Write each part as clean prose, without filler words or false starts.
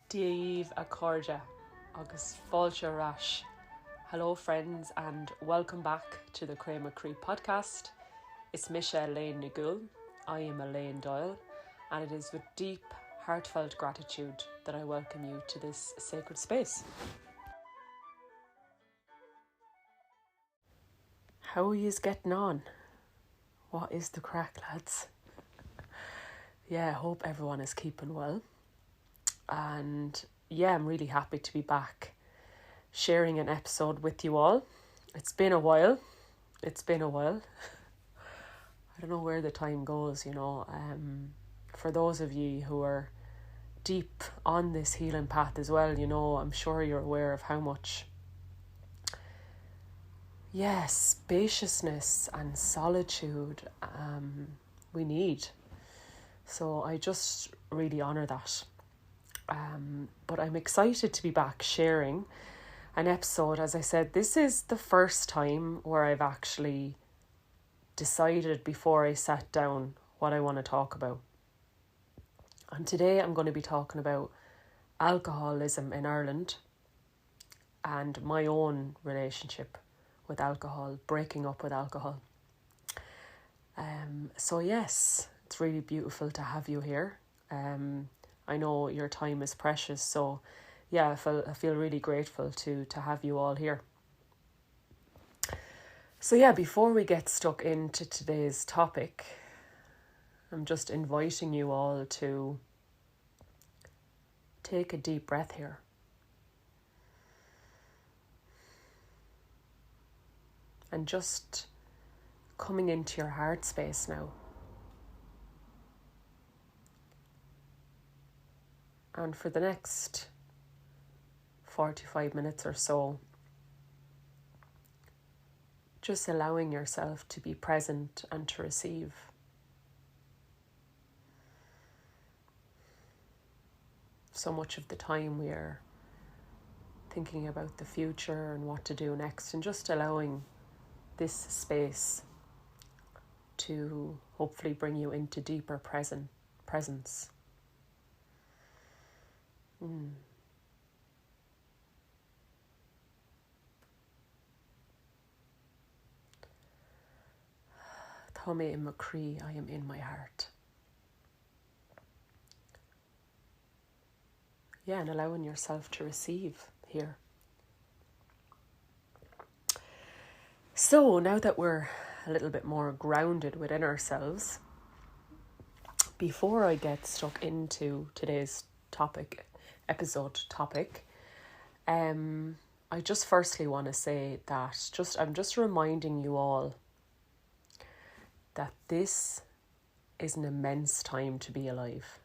Díomh a cóide agus fáilte ras. Hello friends and welcome back to the Grá Mòr podcast. It's Michelle Lane Nagul. I am Elaine Doyle and it is with deep, heartfelt gratitude that I welcome you to this sacred space. How are yous getting on? What is the crack, lads? I hope everyone is keeping well. And I'm really happy to be back sharing an episode with you all. It's been a while. I don't know where the time goes, For those of you who are deep on this healing path as well, I'm sure you're aware of how much spaciousness and solitude we need. So I just really honour that. But I'm excited to be back sharing an episode. As I said, this is the first time where I've actually decided before I sat down what I want to talk about. And today I'm going to be talking about alcoholism in Ireland and my own relationship with alcohol, breaking up with alcohol. It's really beautiful to have you here. I know your time is precious, so I feel really grateful to have you all here. So before we get stuck into today's topic, I'm just inviting you all to take a deep breath here. And just coming into your heart space now. And for the next 45 minutes or so, just allowing yourself to be present and to receive. So much of the time we are thinking about the future and what to do next, and just allowing this space to hopefully bring you into deeper presence. Thome in Macree, I am in my heart. And allowing yourself to receive here. So now that we're a little bit more grounded within ourselves, before I get stuck into today's episode topic, I just firstly want to say that I'm just reminding you all that this is an immense time to be alive.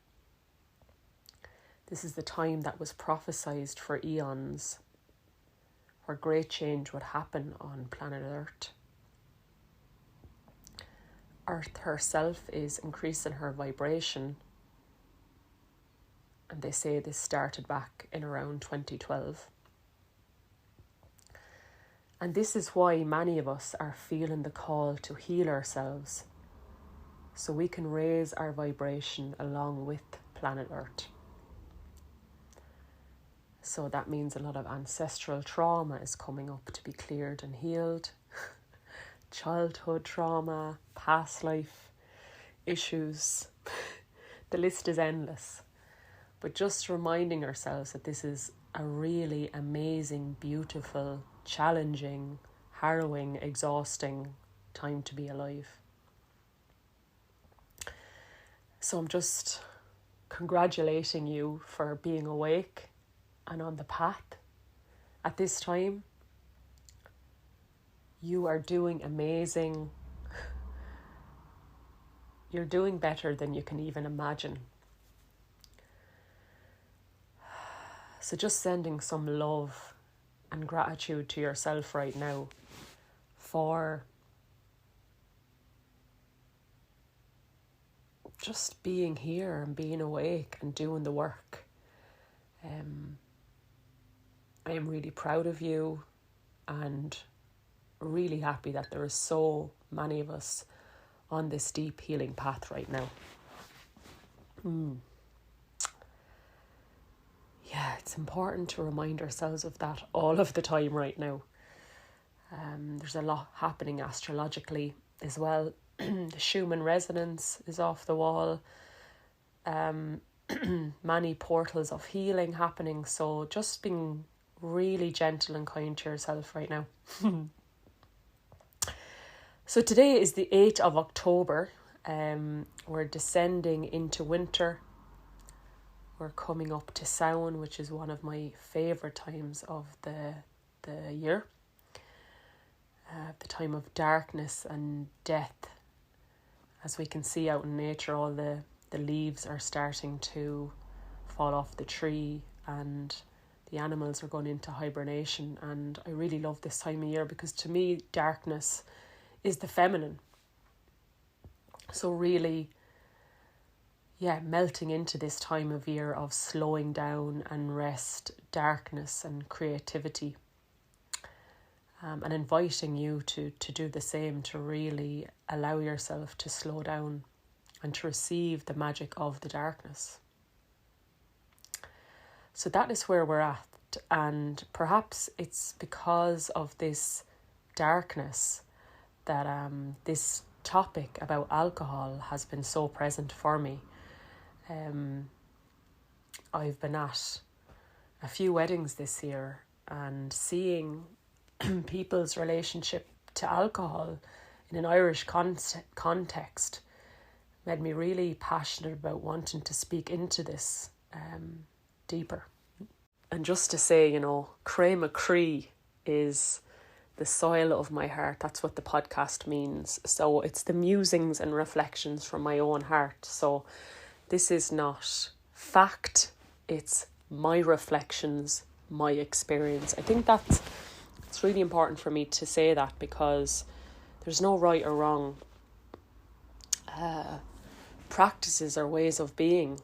This is the time that was prophesied for eons, where great change would happen on planet Earth. Earth herself is increasing her vibration, and they say this started back in around 2012. And this is why many of us are feeling the call to heal ourselves, so we can raise our vibration along with planet Earth. So that means a lot of ancestral trauma is coming up to be cleared and healed. Childhood trauma, past life issues. The list is endless. But just reminding ourselves that this is a really amazing, beautiful, challenging, harrowing, exhausting time to be alive. So I'm just congratulating you for being awake and on the path at this time. You are doing amazing. You're doing better than you can even imagine. So just sending some love and gratitude to yourself right now for just being here and being awake and doing the work. I am really proud of you and really happy that there are so many of us on this deep healing path right now. it's important to remind ourselves of that all of the time right now. There's a lot happening astrologically as well. The Schumann resonance is off the wall. Many portals of healing happening. So just being really gentle and kind to yourself right now. So today is the 8th of October. We're descending into winter. We're coming up to Samhain, which is one of my favourite times of the year. The time of darkness and death. As we can see out in nature, all the leaves are starting to fall off the tree and the animals are going into hibernation. And I really love this time of year because to me, darkness is the feminine. So really, melting into this time of year of slowing down and rest, darkness and creativity. And inviting you to do the same, to really allow yourself to slow down and to receive the magic of the darkness. So that is where we're at. And perhaps it's because of this darkness that this topic about alcohol has been so present for me. I've been at a few weddings this year and seeing people's relationship to alcohol in an Irish context made me really passionate about wanting to speak into this deeper. And just to say, Grá Mòr is the soil of my heart. That's what the podcast means. So it's the musings and reflections from my own heart. So this is not fact, it's my reflections, my experience. I think it's really important for me to say that because there's no right or wrong practices or ways of being.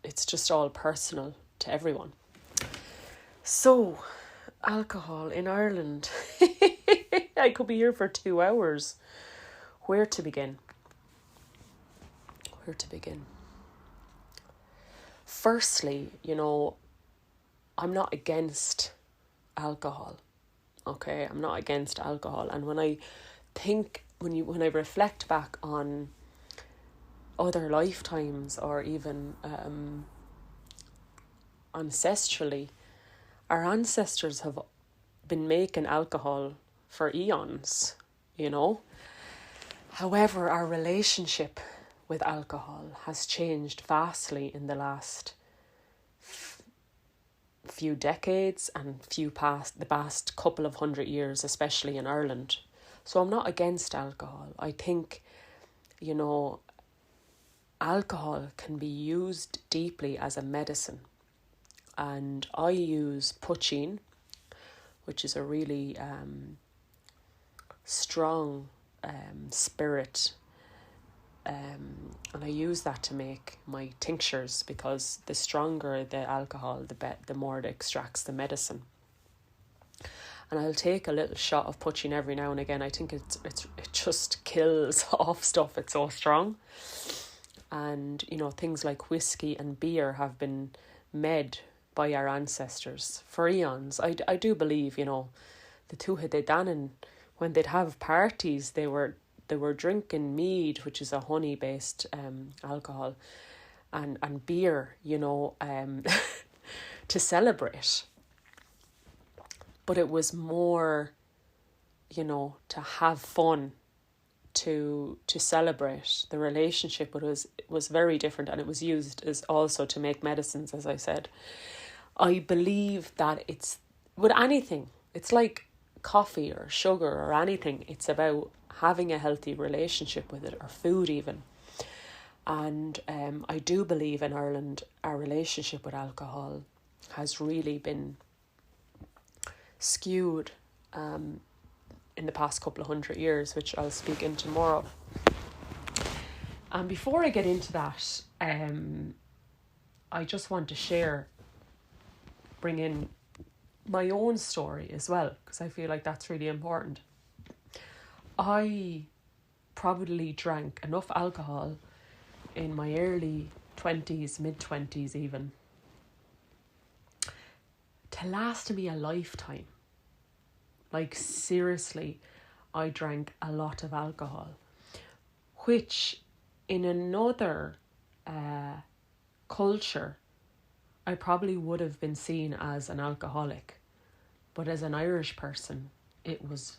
It's just all personal to everyone. So, alcohol in Ireland. I could be here for 2 hours. Where to begin? Firstly, I'm not against alcohol. Okay, I'm not against alcohol. And when I reflect back on other lifetimes or even ancestrally, our ancestors have been making alcohol for eons, However, our relationship with alcohol has changed vastly in the last few decades and the past couple of 100 years, especially in Ireland. So I'm not against alcohol. I think, alcohol can be used deeply as a medicine. And I use poitín, which is a really strong spirit. And I use that to make my tinctures because the stronger the alcohol, the more it extracts the medicine. And I'll take a little shot of poitín every now and again. I think it just kills off stuff. It's so strong. And, things like whiskey and beer have been made by our ancestors for eons. I do believe, the Tuatha De Danann, when they'd have parties, they were drinking mead, which is a honey-based alcohol, and beer, to celebrate. But it was more, to have fun, to celebrate. The relationship was very different, and it was used as also to make medicines, as I said. I believe that it's with anything. It's like coffee or sugar or anything. It's about having a healthy relationship with it, or food even. And I do believe in Ireland our relationship with alcohol has really been skewed in the past couple of 100 years, which I'll speak into more of. And before I get into that, I just want to bring in my own story as well, because I feel like that's really important. I probably drank enough alcohol in my early 20s, mid-20s even, it lasted me a lifetime. Like, seriously, I drank a lot of alcohol, which in another culture, I probably would have been seen as an alcoholic. But as an Irish person, it was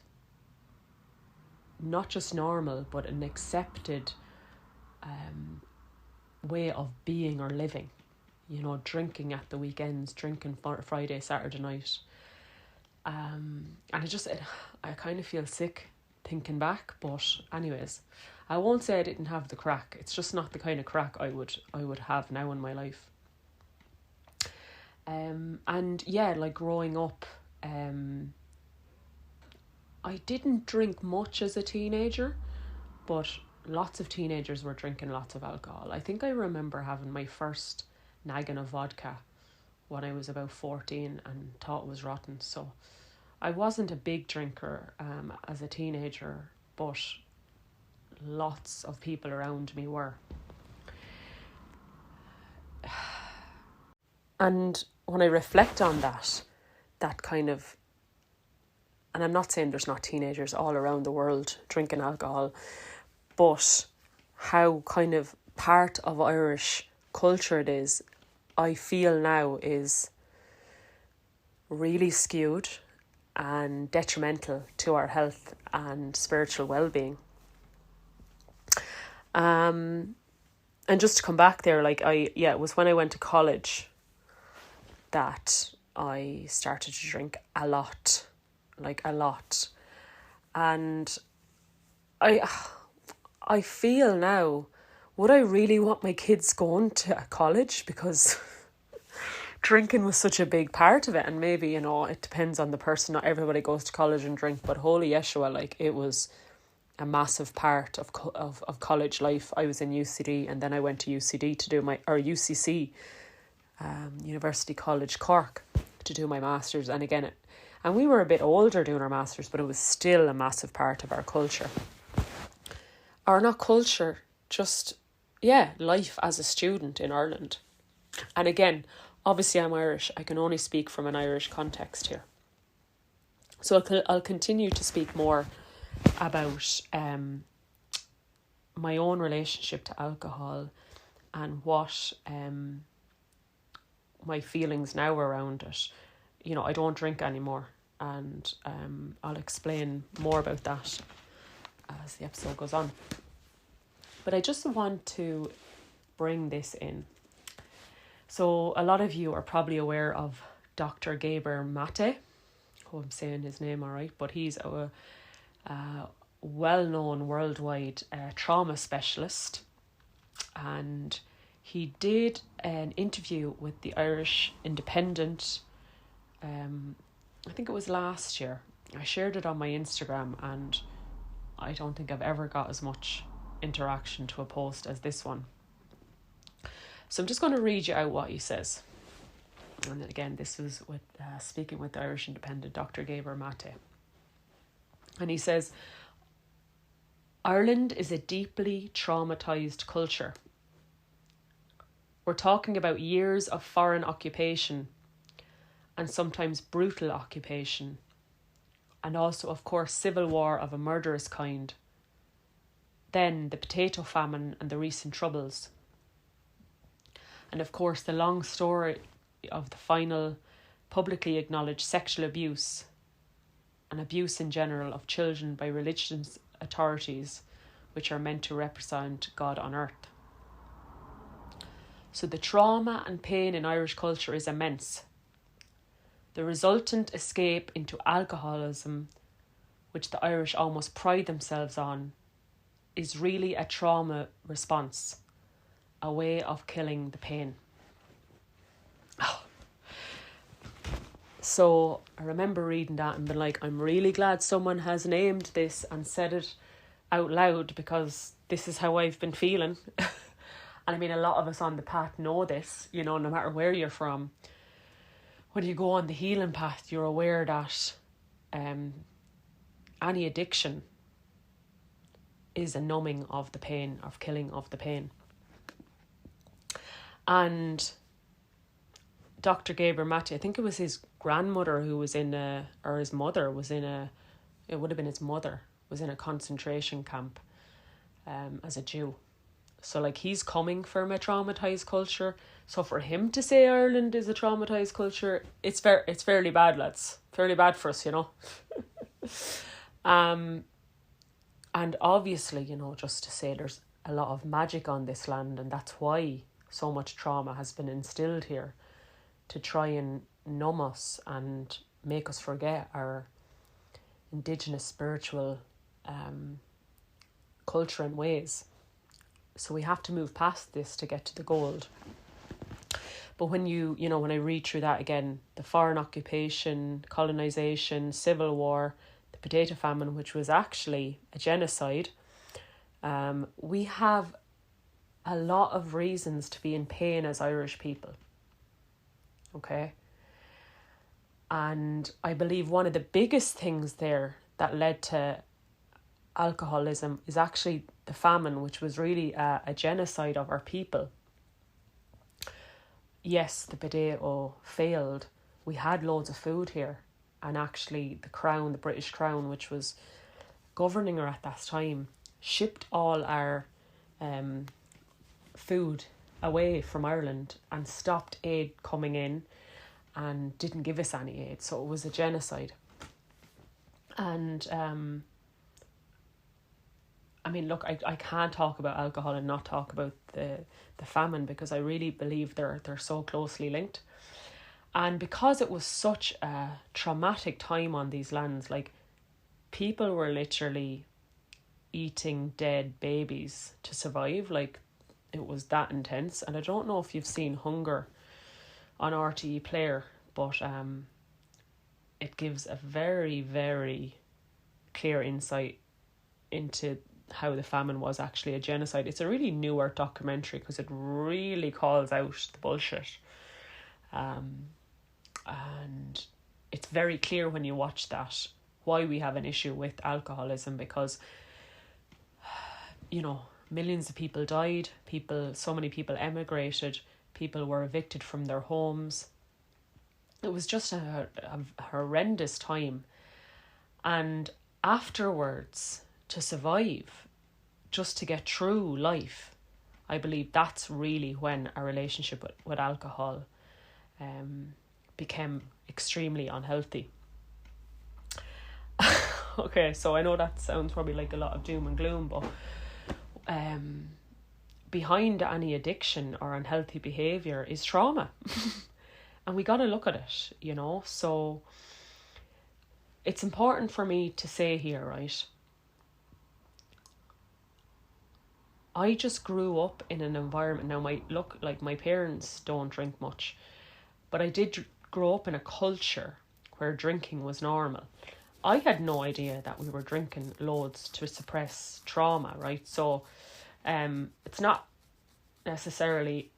not just normal, but an accepted way of being or living. You know, drinking at the weekends, drinking Friday, Saturday night. And I kind of feel sick thinking back. But anyways, I won't say I didn't have the crack. It's just not the kind of crack I would have now in my life. And yeah, like growing up, I didn't drink much as a teenager, but lots of teenagers were drinking lots of alcohol. I think I remember having my first naggin of vodka when I was about 14 and thought it was rotten. So I wasn't a big drinker as a teenager, but lots of people around me were. And when I reflect on that kind of, and I'm not saying there's not teenagers all around the world drinking alcohol, but how kind of part of Irish culture it is, I feel now is really skewed and detrimental to our health and spiritual well-being. And just to come back there, it was when I went to college that I started to drink a lot. And I feel now, would I really want my kids going to college? Because drinking was such a big part of it. And maybe, you know, it depends on the person. Not everybody goes to college and drink, but holy Yeshua, like, it was a massive part of college life. I was in UCD, and then I went to UCD to do UCC, University College Cork, to do my master's. And again, and we were a bit older doing our master's, but it was still a massive part of our culture. Or not culture, just, life as a student in Ireland. And again, obviously I'm Irish. I can only speak from an Irish context here. So I'll continue to speak more about my own relationship to alcohol and what my feelings now around it. You know, I don't drink anymore, and I'll explain more about that as the episode goes on. But I just want to bring this in. So a lot of you are probably aware of Dr. Grá Mòr. Oh, I'm saying his name all right, but he's a well-known worldwide trauma specialist, and he did an interview with the Irish Independent. I think it was last year. I shared it on my Instagram, and I don't think I've ever got as much interaction to a post as this one. So I'm just going to read you out what he says. And again, this was with speaking with the Irish Independent, Dr. Grá Mòr. And he says, Ireland is a deeply traumatised culture. We're talking about years of foreign occupation, and sometimes brutal occupation, and also, of course, civil war of a murderous kind. Then the potato famine and the recent troubles. And of course, the long story of the final publicly acknowledged sexual abuse and abuse in general of children by religious authorities, which are meant to represent God on earth. So the trauma and pain in Irish culture is immense. The resultant escape into alcoholism, which the Irish almost pride themselves on, is really a trauma response, a way of killing the pain. So I remember reading that and being like, I'm really glad someone has named this and said it out loud, because this is how I've been feeling. And I mean, a lot of us on the path know this, you know, no matter where you're from. When you go on the healing path, you're aware that any addiction is a numbing of the pain, of killing of the pain. And Dr. Gabriel Maté, I think it was his grandmother who was or his mother was it would have been his mother, was in a concentration camp as a Jew. So like he's coming from a traumatized culture. So for him to say Ireland is a traumatized culture, it's fairly bad, lads. Fairly bad for us, you know. And obviously, you know, just to say there's a lot of magic on this land, and that's why so much trauma has been instilled here, to try and numb us and make us forget our indigenous spiritual culture and ways. So we have to move past this to get to the gold. But when when I read through that again, the foreign occupation, colonization, civil war, the potato famine, which was actually a genocide, we have a lot of reasons to be in pain as Irish people. Okay? And I believe one of the biggest things there that led to alcoholism is actually the famine, which was really a genocide of our people. Yes, the potato failed. We had loads of food here. And actually the Crown, the British Crown, which was governing her at that time, shipped all our food away from Ireland and stopped aid coming in and didn't give us any aid. So it was a genocide. And I mean, look, I can't talk about alcohol and not talk about the famine, because I really believe they're so closely linked. And because it was such a traumatic time on these lands, like people were literally eating dead babies to survive. Like it was that intense. And I don't know if you've seen Hunger on RTE Player, but it gives a very, very clear insight into how the famine was actually a genocide. It's a really newer documentary because it really calls out the bullshit. And it's very clear when you watch that why we have an issue with alcoholism, because, you know, millions of people died, so many people emigrated, people were evicted from their homes. It was just a horrendous time. And afterwards, to survive, just to get through life, I believe that's really when our relationship with alcohol became extremely unhealthy. Okay, so I know that sounds probably like a lot of doom and gloom, but behind any addiction or unhealthy behaviour is trauma. And we got to look at it, you know. So it's important for me to say here, right? I just grew up in an environment. Now, my parents don't drink much, but I did grow up in a culture where drinking was normal. I had no idea that we were drinking loads to suppress trauma, right? So it's not necessarily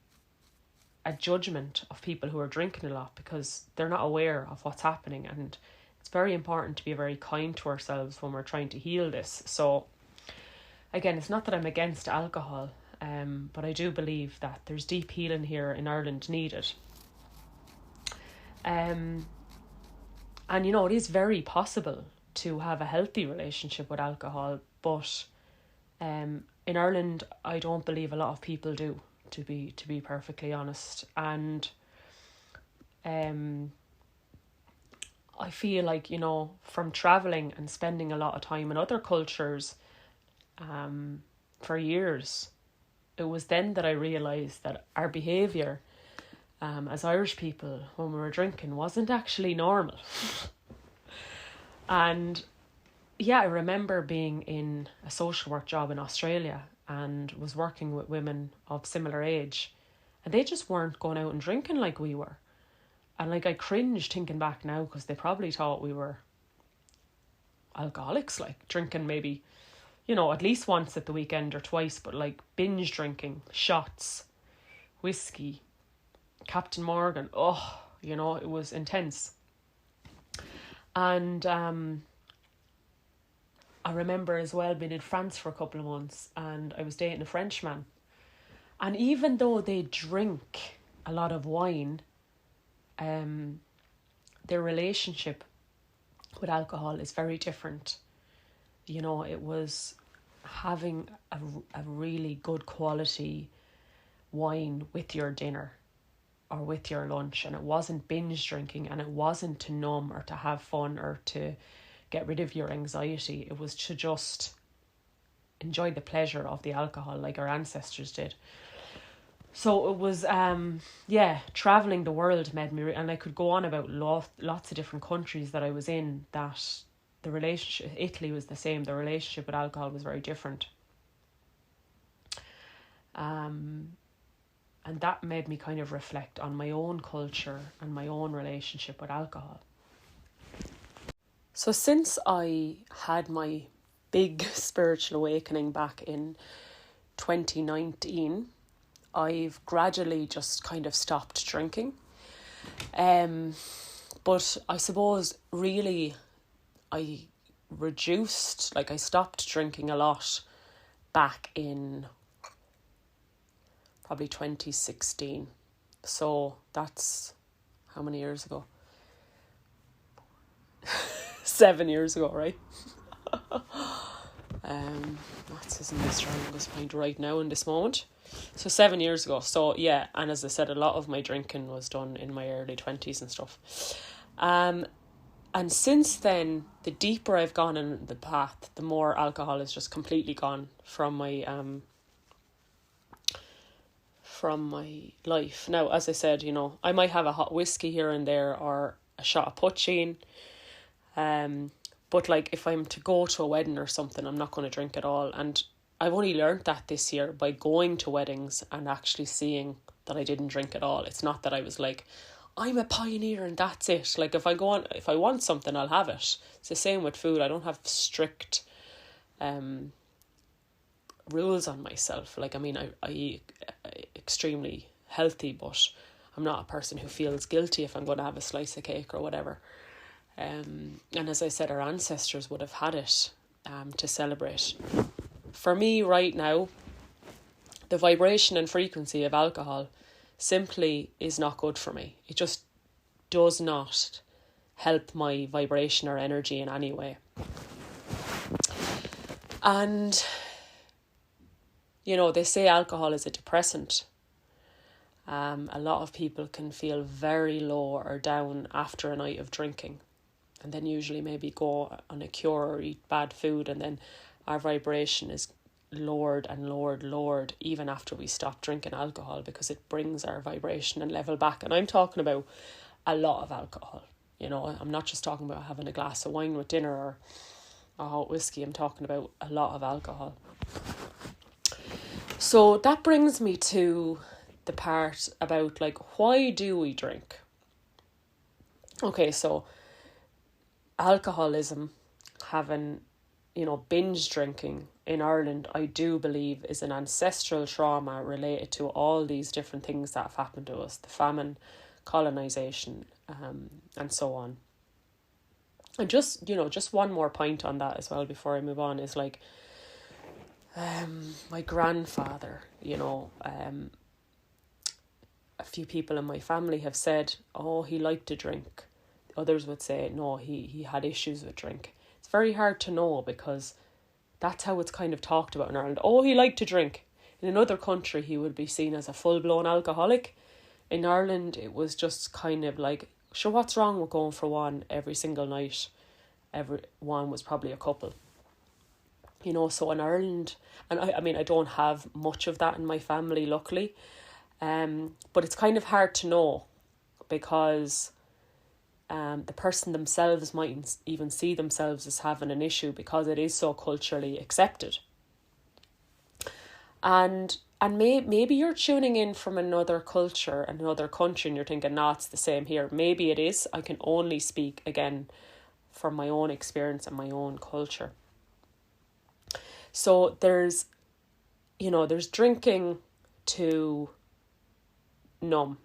a judgment of people who are drinking a lot, because they're not aware of what's happening. And it's very important to be very kind to ourselves when we're trying to heal this. So again, it's not that I'm against alcohol, but I do believe that there's deep healing here in Ireland needed. And you know, it is very possible to have a healthy relationship with alcohol, but in Ireland, I don't believe a lot of people do, to be perfectly honest. And I feel like, you know, from travelling and spending a lot of time in other cultures for years, it was then that I realised that our behaviour as Irish people when we were drinking wasn't actually normal. And yeah, I remember being in a social work job in Australia and was working with women of similar age, and they just weren't going out and drinking like we were. And like, I cringe thinking back now, because they probably thought we were alcoholics, like drinking maybe, you know, at least once at the weekend or twice, but like binge drinking, shots, whiskey, Captain Morgan. Oh, you know, it was intense. And I remember as well being in France for a couple of months, and I was dating a Frenchman. And even though they drink a lot of wine, their relationship with alcohol is very different. You know, it was having a really good quality wine with your dinner or with your lunch, and it wasn't binge drinking, and it wasn't to numb or to have fun or to get rid of your anxiety. It was to just enjoy the pleasure of the alcohol like our ancestors did. So it was, traveling the world made me, and I could go on about lots of different countries that I was in, that the relationship, Italy was the same, the relationship with alcohol was very different. And that made me kind of reflect on my own culture and my own relationship with alcohol. So since I had my big spiritual awakening back in 2019, I've gradually just kind of stopped drinking. But I suppose really I stopped drinking a lot back in probably 2016. So that's how many years ago? 7 years ago, right? Maths isn't the strongest point right now in this moment. So 7 years ago. So yeah, and as I said, a lot of my drinking was done in my early 20s and stuff. And since then, the deeper I've gone in the path, the more alcohol is just completely gone from my life. Now, as I said, you know, I might have a hot whiskey here and there or a shot of poutine. But like if I'm to go to a wedding or something, I'm not going to drink at all. And I've only learned that this year by going to weddings and actually seeing that I didn't drink at all. It's not that I was like, I'm a pioneer and that's it. Like if I want something, I'll have it. It's the same with food. I don't have strict rules on myself. Like, I mean, I eat extremely healthy, but I'm not a person who feels guilty if I'm going to have a slice of cake or whatever. And as I said, our ancestors would have had it to celebrate. For me right now, the vibration and frequency of alcohol simply is not good for me. It just does not help my vibration or energy in any way. And, you know, they say alcohol is a depressant. A lot of people can feel very low or down after a night of drinking, and then usually maybe go on a cure or eat bad food, and then our vibration is lowered and lowered even after we stop drinking alcohol, because it brings our vibration and level back. And I'm talking about a lot of alcohol. You know, I'm not just talking about having a glass of wine with dinner or a hot whiskey. I'm talking about a lot of alcohol. So that brings me to the part about, like, why do we drink? Okay, so alcoholism, having, you know, binge drinking in Ireland, I do believe is an ancestral trauma related to all these different things that have happened to us, the famine, colonisation, and so on. And just, you know, just one more point on that as well before I move on is, like, my grandfather, you know, a few people in my family have said, oh, he liked to drink. Others would say, no, he had issues with drink. It's very hard to know, because that's how it's kind of talked about in Ireland. Oh, he liked to drink. In another country, he would be seen as a full-blown alcoholic. In Ireland, it was just kind of like, sure, what's wrong with going for one every single night? Every one was probably a couple. You know, so in Ireland, and I mean, I don't have much of that in my family, luckily. But it's kind of hard to know, because the person themselves mightn't even see themselves as having an issue, because it is so culturally accepted. And maybe you're tuning in from another culture, another country, and you're thinking, nah, it's the same here. Maybe it is. I can only speak, again, from my own experience and my own culture. So there's drinking to numb.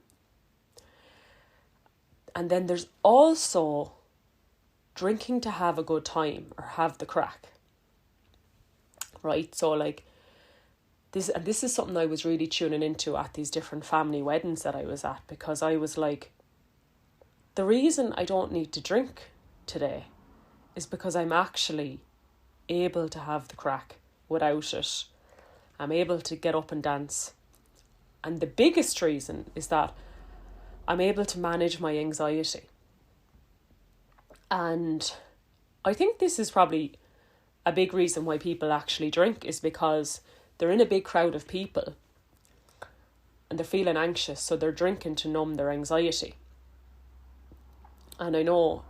And then there's also drinking to have a good time or have the crack. Right? So, like, this is something I was really tuning into at these different family weddings that I was at, because I was like, the reason I don't need to drink today is because I'm actually able to have the crack without it. I'm able to get up and dance. And the biggest reason is that I'm able to manage my anxiety. And I think this is probably a big reason why people actually drink, is because they're in a big crowd of people and they're feeling anxious, so they're drinking to numb their anxiety. And I know,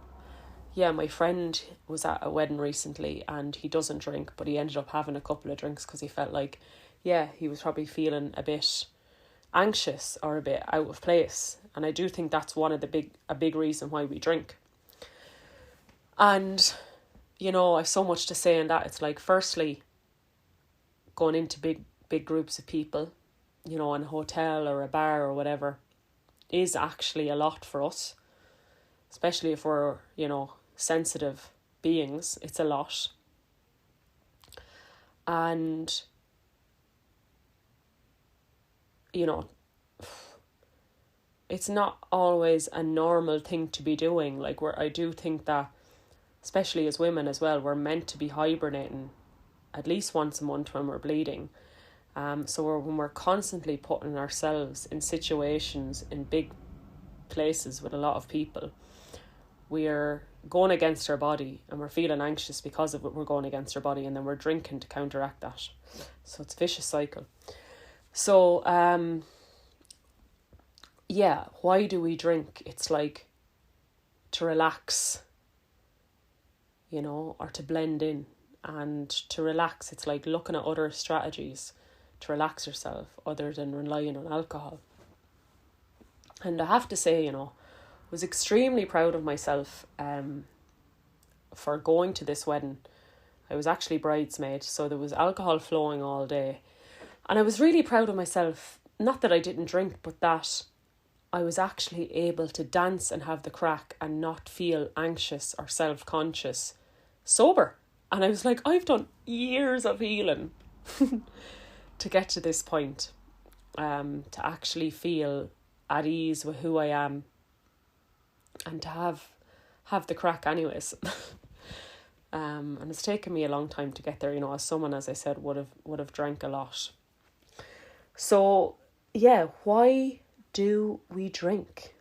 my friend was at a wedding recently and he doesn't drink, but he ended up having a couple of drinks because he felt like, he was probably feeling a bit anxious or a bit out of place. And I do think that's a big reason why we drink. And, I've so much to say in that. It's like, firstly, going into big groups of people, in a hotel or a bar or whatever, is actually a lot for us. Especially if we're, sensitive beings, it's a lot. And, it's not always a normal thing to be doing. Like, I do think that, especially as women as well, we're meant to be hibernating at least once a month when we're bleeding. So when we're constantly putting ourselves in situations in big places with a lot of people, we're going against our body and we're feeling anxious because of it. We're going against our body, and then we're drinking to counteract that. So it's a vicious cycle. So, why do we drink? It's like to relax, or to blend in. And to relax, it's like looking at other strategies to relax yourself other than relying on alcohol. And I have to say, I was extremely proud of myself for going to this wedding. I was actually bridesmaid, so there was alcohol flowing all day. And I was really proud of myself, not that I didn't drink, but that I was actually able to dance and have the crack and not feel anxious or self-conscious sober. And I was like, I've done years of healing to get to this point, to actually feel at ease with who I am and to have the crack anyways. And it's taken me a long time to get there, as someone, as I said, would have drank a lot. So, why do we drink?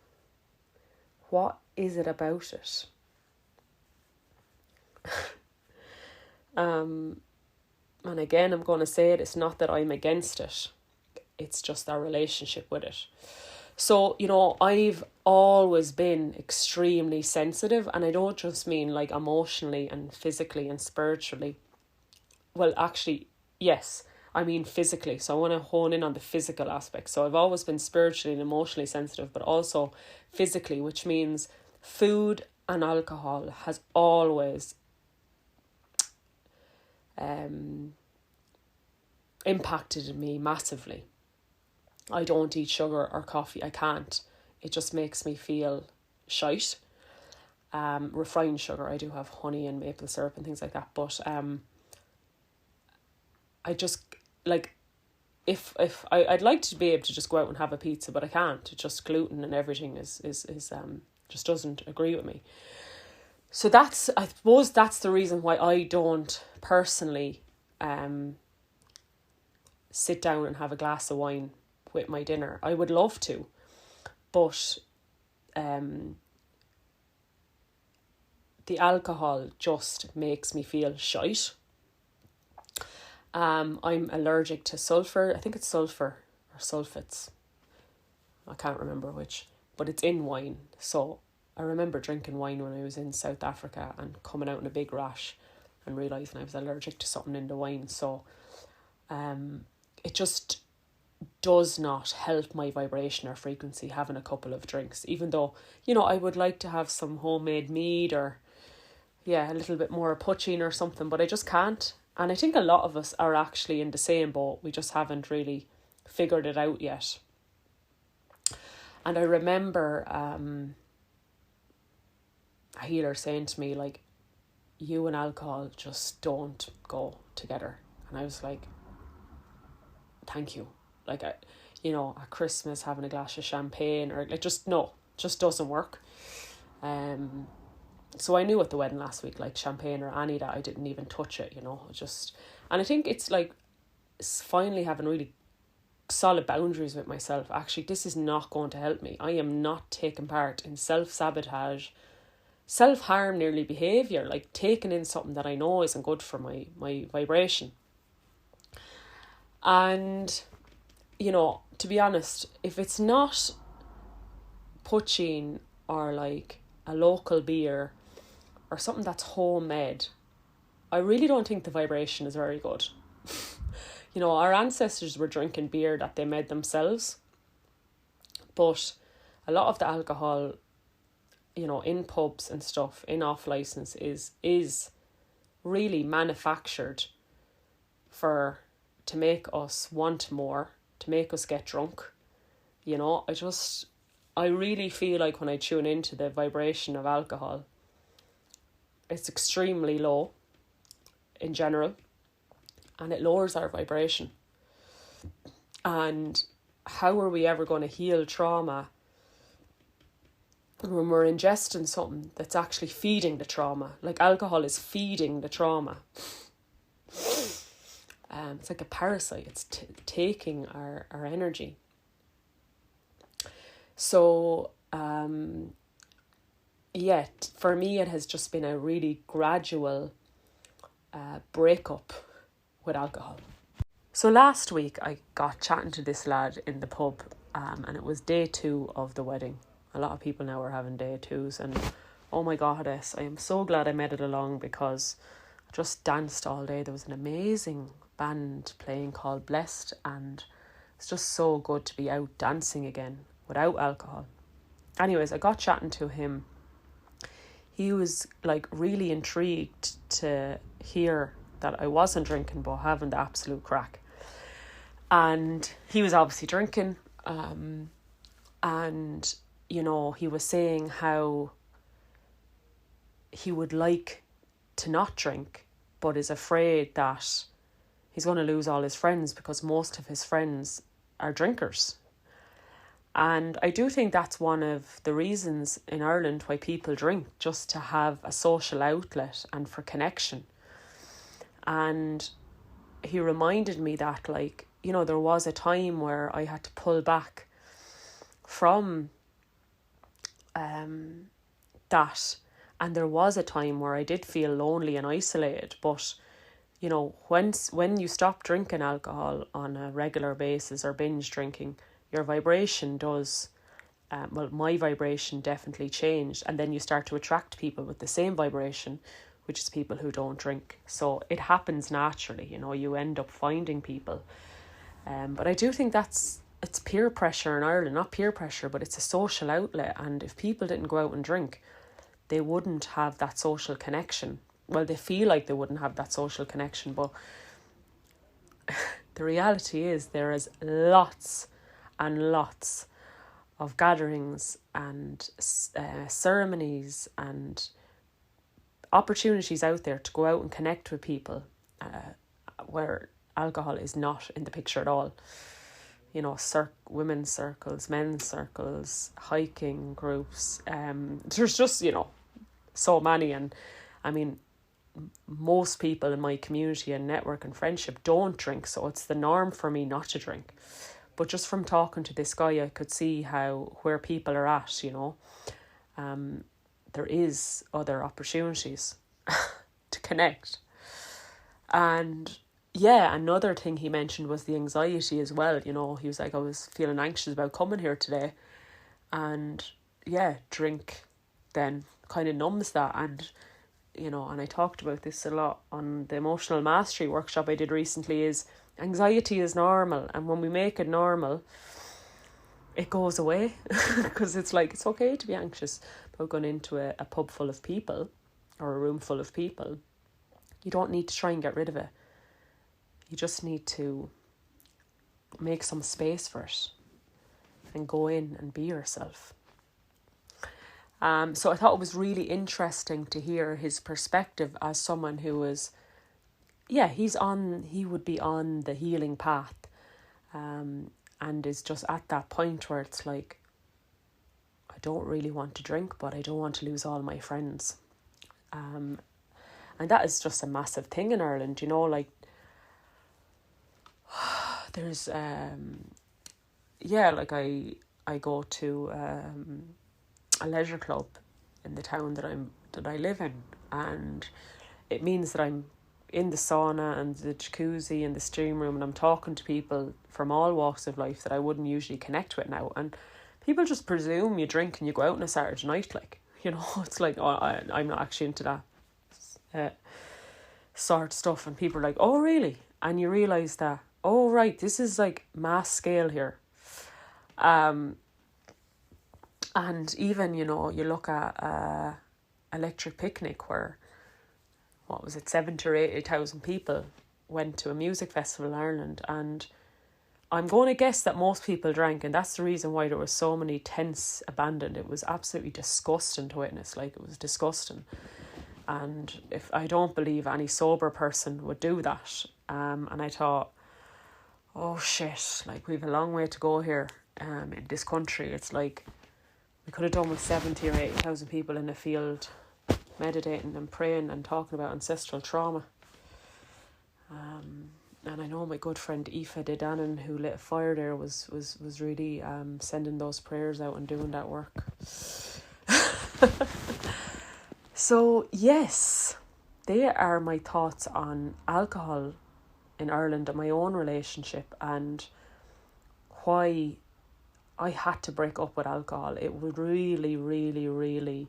What is it about it? And again, I'm going to say it's not that I'm against it. It's just our relationship with it. So, I've always been extremely sensitive, and I don't just mean like emotionally and physically and spiritually. Well, actually, yes, I mean physically. So I want to hone in on the physical aspect. So I've always been spiritually and emotionally sensitive, but also physically, which means food and alcohol has always impacted me massively. I don't eat sugar or coffee. I can't. It just makes me feel shite. Refined sugar, I do have honey and maple syrup and things like that, but I just like, if I'd like to be able to just go out and have a pizza, but I can't. It's just gluten and everything is just doesn't agree with me. So I suppose that's the reason why I don't personally sit down and have a glass of wine with my dinner. I would love to, but the alcohol just makes me feel shite. I'm allergic to sulfur. I think it's sulfur or sulfates. I can't remember which, but it's in wine. So I remember drinking wine when I was in South Africa and coming out in a big rash and realising I was allergic to something in the wine. So it just does not help my vibration or frequency having a couple of drinks, even though, I would like to have some homemade mead or a little bit more poaching or something, but I just can't. And I think a lot of us are actually in the same boat. We just haven't really figured it out yet. And I remember a healer saying to me, like, you and alcohol just don't go together. And I was like, thank you. Like, at Christmas having a glass of champagne or like, just doesn't work. So I knew at the wedding last week, like champagne or any that, I didn't even touch it, and I think it's like finally having really solid boundaries with myself. Actually, this is not going to help me. I am not taking part in self-sabotage, self-harm nearly behaviour, like taking in something that I know isn't good for my vibration. And, to be honest, if it's not poaching or like a local beer or something that's homemade, I really don't think the vibration is very good. Our ancestors were drinking beer that they made themselves, but a lot of the alcohol, in pubs and stuff, in off license, is really manufactured to make us want more, to make us get drunk. I really feel like when I tune into the vibration of alcohol, it's extremely low in general, and it lowers our vibration. And how are we ever going to heal trauma when we're ingesting something that's actually feeding the trauma? Like alcohol is feeding the trauma. It's like a parasite. It's taking our energy. So, for me, it has just been a really gradual breakup with alcohol. So last week I got chatting to this lad in the pub, and it was day 2 of the wedding. A lot of people now are having day 2s, and oh my goddess, I am so glad I made it along, because I just danced all day. There was an amazing band playing called Blessed, and it's just so good to be out dancing again without alcohol. Anyways, I got chatting to him. He was like really intrigued to hear that I wasn't drinking but having the absolute crack. And he was obviously drinking, and he was saying how he would like to not drink but is afraid that he's going to lose all his friends because most of his friends are drinkers. And I do think that's one of the reasons in Ireland why people drink, just to have a social outlet and for connection. And he reminded me that, there was a time where I had to pull back from that. And there was a time where I did feel lonely and isolated. But, when you stop drinking alcohol on a regular basis or binge drinking, your vibration does, my vibration definitely changed. And then you start to attract people with the same vibration, which is people who don't drink. So it happens naturally, you end up finding people. But I do think it's peer pressure in Ireland, not peer pressure, but it's a social outlet. And if people didn't go out and drink, they wouldn't have that social connection. Well, they feel like they wouldn't have that social connection, but the reality is there is lots and lots of gatherings and ceremonies and opportunities out there to go out and connect with people where alcohol is not in the picture at all. Women's circles, men's circles, hiking groups. There's just, so many. And I mean, most people in my community and network and friendship don't drink. So it's the norm for me not to drink. But just from talking to this guy, I could see where people are at, there is other opportunities to connect. And another thing he mentioned was the anxiety as well. He was like, I was feeling anxious about coming here today. And drink then kind of numbs that. And, and I talked about this a lot on the emotional mastery workshop I did recently, is anxiety is normal. And when we make it normal, it goes away. Because it's like, it's okay to be anxious about going into a pub full of people or a room full of people. You don't need to try and get rid of it. You just need to make some space for it and go in and be yourself. So I thought it was really interesting to hear his perspective as someone who was, he would be on the healing path, and is just at that point where it's like, I don't really want to drink, but I don't want to lose all my friends. And that is just a massive thing in Ireland, you know, like, there's, like I go to a leisure club in the town that I live in, and it means that I'm in the sauna and the jacuzzi and the steam room, and I'm talking to people from all walks of life that I wouldn't usually connect with now, and people just presume you drink and you go out on a Saturday night, like, you know, it's like, oh, I'm not actually into that sort of stuff, and people are like, oh really? And you realise that, oh right, this is like mass scale here. And even, you know, you look at Electric Picnic, where, what was it, 70,000 or 80,000 people went to a music festival in Ireland, and I'm going to guess that most people drank, and that's the reason why there were so many tents abandoned. It was absolutely disgusting to witness, like, it was disgusting. And if I don't believe any sober person would do that. And I thought, oh shit, like, we've a long way to go here in this country. It's like, we could have done with 70 or 80,000 people in a field meditating and praying and talking about ancestral trauma. And I know my good friend Aoife de Dannon, who lit a fire there, was really sending those prayers out and doing that work. So yes, they are my thoughts on alcohol in Ireland and my own relationship, and why I had to break up with alcohol. It would really, really, really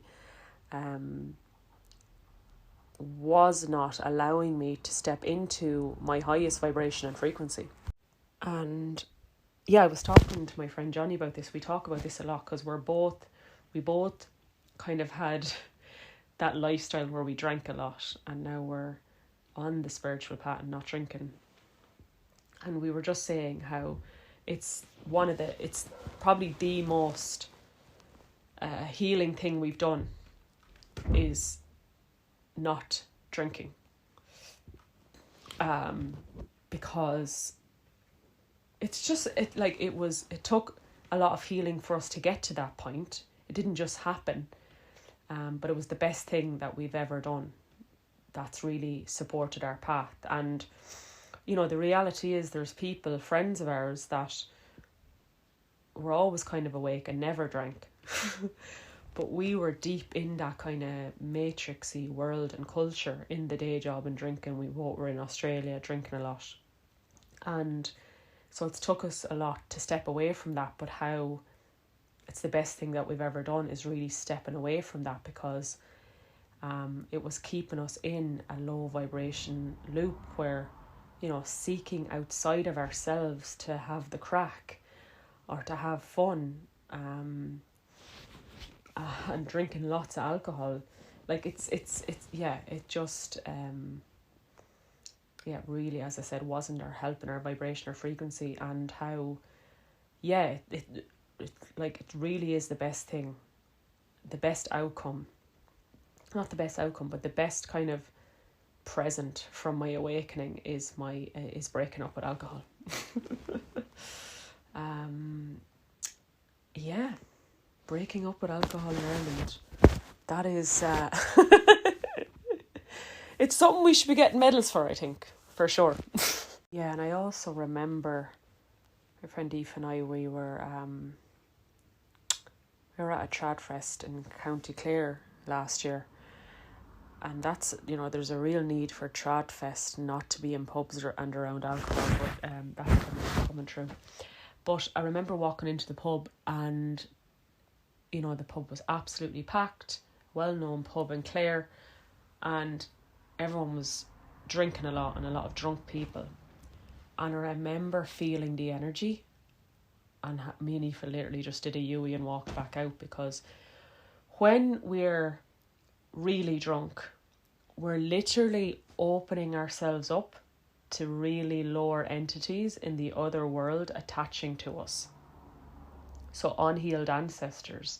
was not allowing me to step into my highest vibration and frequency. And yeah, I was talking to my friend Johnny about this. We talk about this a lot because we both kind of had that lifestyle where we drank a lot, and now we're on the spiritual path and not drinking. And we were just saying how it's probably the most healing thing we've done is not drinking. Because it's just, it took a lot of healing for us to get to that point. It didn't just happen. But it was the best thing that we've ever done. That's really supported our path. And, you know, the reality is there's people, friends of ours, that were always kind of awake and never drank. But we were deep in that kind of matrixy world and culture in the day job and drinking. We both were in Australia drinking a lot. And so it's took us a lot to step away from that, but how it's the best thing that we've ever done is really stepping away from that, because it was keeping us in a low vibration loop where, you know, seeking outside of ourselves to have the crack or to have fun, and drinking lots of alcohol, like it just really, as I said, wasn't our helping our vibration or frequency. And how it really is the best thing, the best outcome, not the best outcome, but the best kind of present from my awakening is breaking up with alcohol. Breaking up with alcohol in Ireland, that is it's something we should be getting medals for, I think, for sure. Yeah, and I also remember my friend Aoife and I, we were at a trad fest in County Clare last year, and that's, you know, there's a real need for trad fest not to be in pubs and around alcohol, but that's coming true. But I remember walking into the pub, and, you know, the pub was absolutely packed, well-known pub in Clare, and everyone was drinking a lot and a lot of drunk people. And I remember feeling the energy, and me and Aoife literally just did a U-E and walked back out, because when we're really drunk, we're literally opening ourselves up to really lower entities in the other world attaching to us. So unhealed ancestors,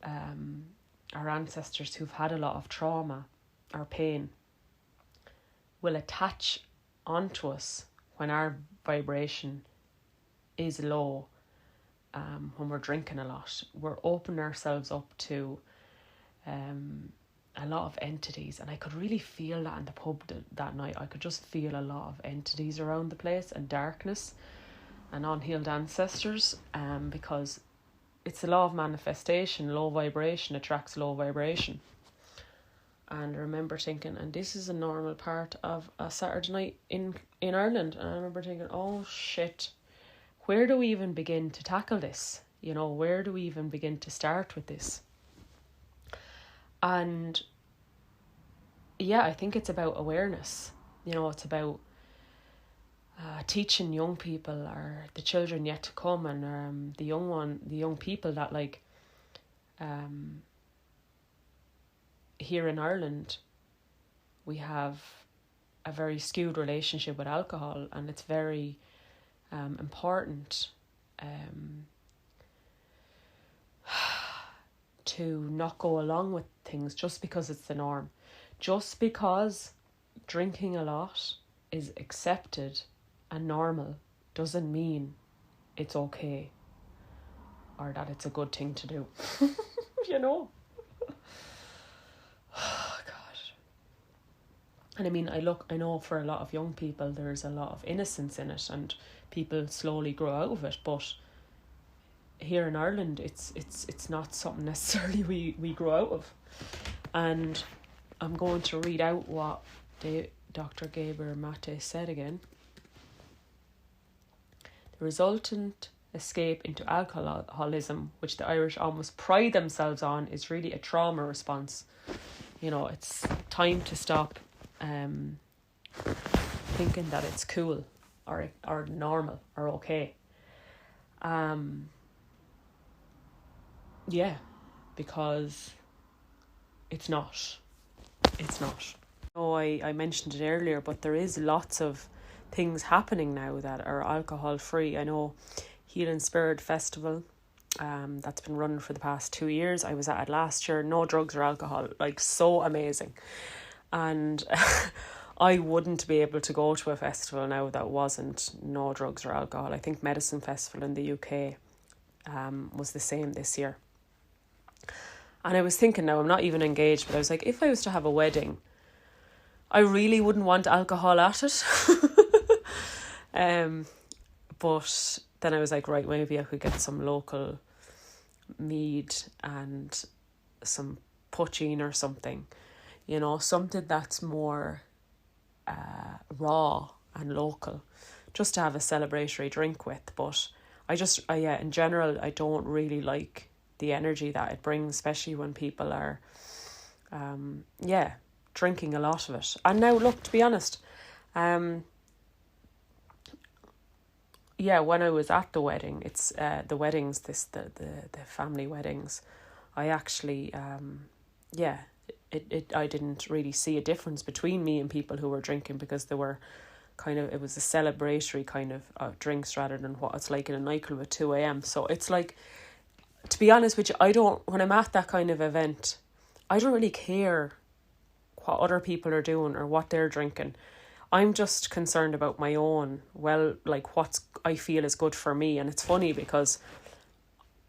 our ancestors who've had a lot of trauma or pain, will attach onto us when our vibration is low, when we're drinking a lot. We're opening ourselves up to a lot of entities, and I could really feel that in the pub that night. I could just feel a lot of entities around the place, and darkness and unhealed ancestors, because it's a law of manifestation. Low vibration attracts low vibration. And I remember thinking, and this is a normal part of a Saturday night in Ireland, and I remember thinking, oh shit, where do we even begin to tackle this? You know, where do we even begin to start with this? And yeah, I think it's about awareness. You know, it's about teaching young people, or the children yet to come, and the young people that, like, here in Ireland, we have a very skewed relationship with alcohol, and it's very important to not go along with things just because it's the norm. Just because drinking a lot is accepted and normal doesn't mean it's okay or that it's a good thing to do. You know? Oh, God. And I mean, I know for a lot of young people there's a lot of innocence in it, and people slowly grow out of it, but here in Ireland it's not something necessarily we grow out of. And I'm going to read out what Dr. Grá Mòr said again. The resultant escape into alcoholism, which the Irish almost pride themselves on, is really a trauma response. You know, it's time to stop thinking that it's cool or normal or okay. Yeah, because it's not. It's not. Oh, I mentioned it earlier, but there is lots of things happening now that are alcohol free. I know Healing Spirit Festival, that's been running for the past 2 years. I was at it last year. No drugs or alcohol, like, so amazing. And I wouldn't be able to go to a festival now that wasn't no drugs or alcohol. I think Medicine Festival in the UK was the same this year. And I was thinking, now I'm not even engaged, but I was like, if I was to have a wedding, I really wouldn't want alcohol at it. But then I was like, right, maybe I could get some local mead and some poaching or something, you know, something that's more raw and local, just to have a celebratory drink with. But in general, I don't really like the energy that it brings, especially when people are drinking a lot of it. And now, look, to be honest, when I was at the wedding, it's the weddings, the family weddings, I actually I didn't really see a difference between me and people who were drinking, because they were it was a celebratory kind of drinks rather than what it's like in a nightclub at 2 a.m. So it's like, to be honest with you, when I'm at that kind of event, I don't really care what other people are doing or what they're drinking. I'm just concerned about my own, what I feel is good for me. And it's funny because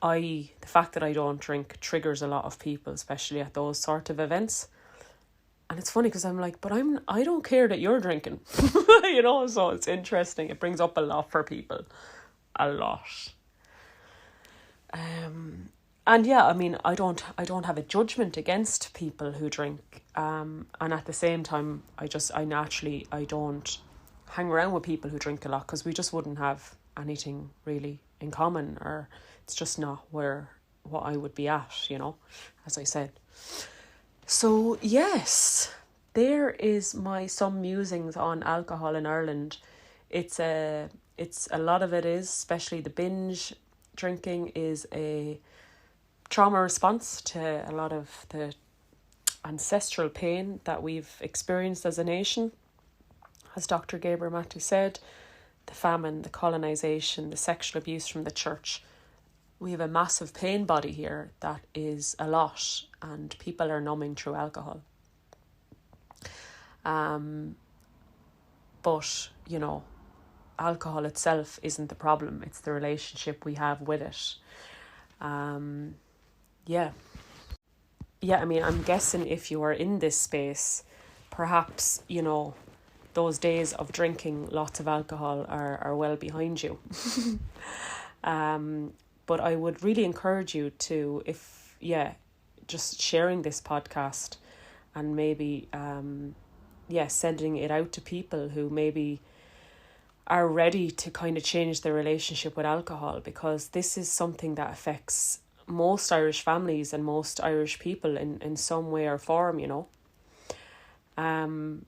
the fact that I don't drink triggers a lot of people, especially at those sort of events. And it's funny because I'm like, but I don't care that you're drinking, you know, so it's interesting. It brings up a lot for people, a lot. And yeah, I mean, I don't have a judgment against people who drink. And at the same time, I don't hang around with people who drink a lot, because we just wouldn't have anything really in common, or it's just not what I would be at, you know, as I said. So yes, there is some musings on alcohol in Ireland. It's a lot of it is, especially the binge drinking, is a trauma response to a lot of the ancestral pain that we've experienced as a nation. As Dr. Grá Mòr said, the famine, the colonisation, the sexual abuse from the church. We have a massive pain body here that is a lot, and people are numbing through alcohol. But, you know, alcohol itself isn't the problem, it's the relationship we have with it. Yeah, I mean, I'm guessing if you are in this space, perhaps, you know, those days of drinking lots of alcohol are well behind you. But I would really encourage you to, just sharing this podcast and maybe, sending it out to people who maybe are ready to kind of change their relationship with alcohol, because this is something that affects most Irish families and most Irish people in some way or form, you know. And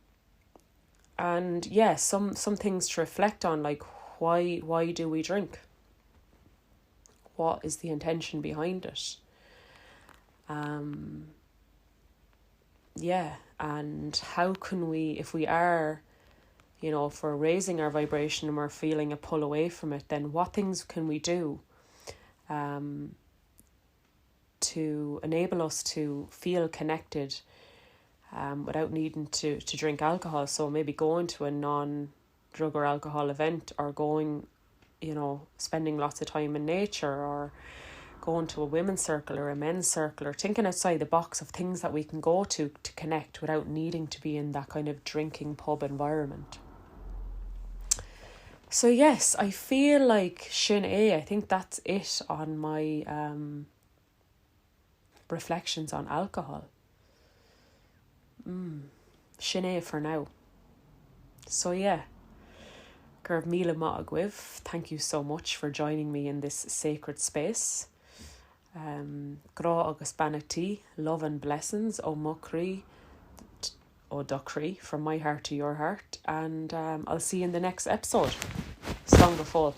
yeah, some things to reflect on, like why do we drink? What is the intention behind it? And how can we, if we are, you know, if we're raising our vibration and we're feeling a pull away from it, then what things can we do to enable us to feel connected without needing to drink alcohol? So maybe going to a non-drug or alcohol event, or going, you know, spending lots of time in nature, or going to a women's circle or a men's circle, or thinking outside the box of things that we can go to connect without needing to be in that kind of drinking pub environment. So yes, I feel like Sin I think that's it on my reflections on alcohol. Sin for now. So yeah, Gurb Míle Maith Agwibh, thank you so much for joining me in this sacred space. Grá agus banachtaí, love and blessings, ó Mucrí, ó Ducrí, from my heart to your heart, and I'll see you in the next episode. Slán go fóill.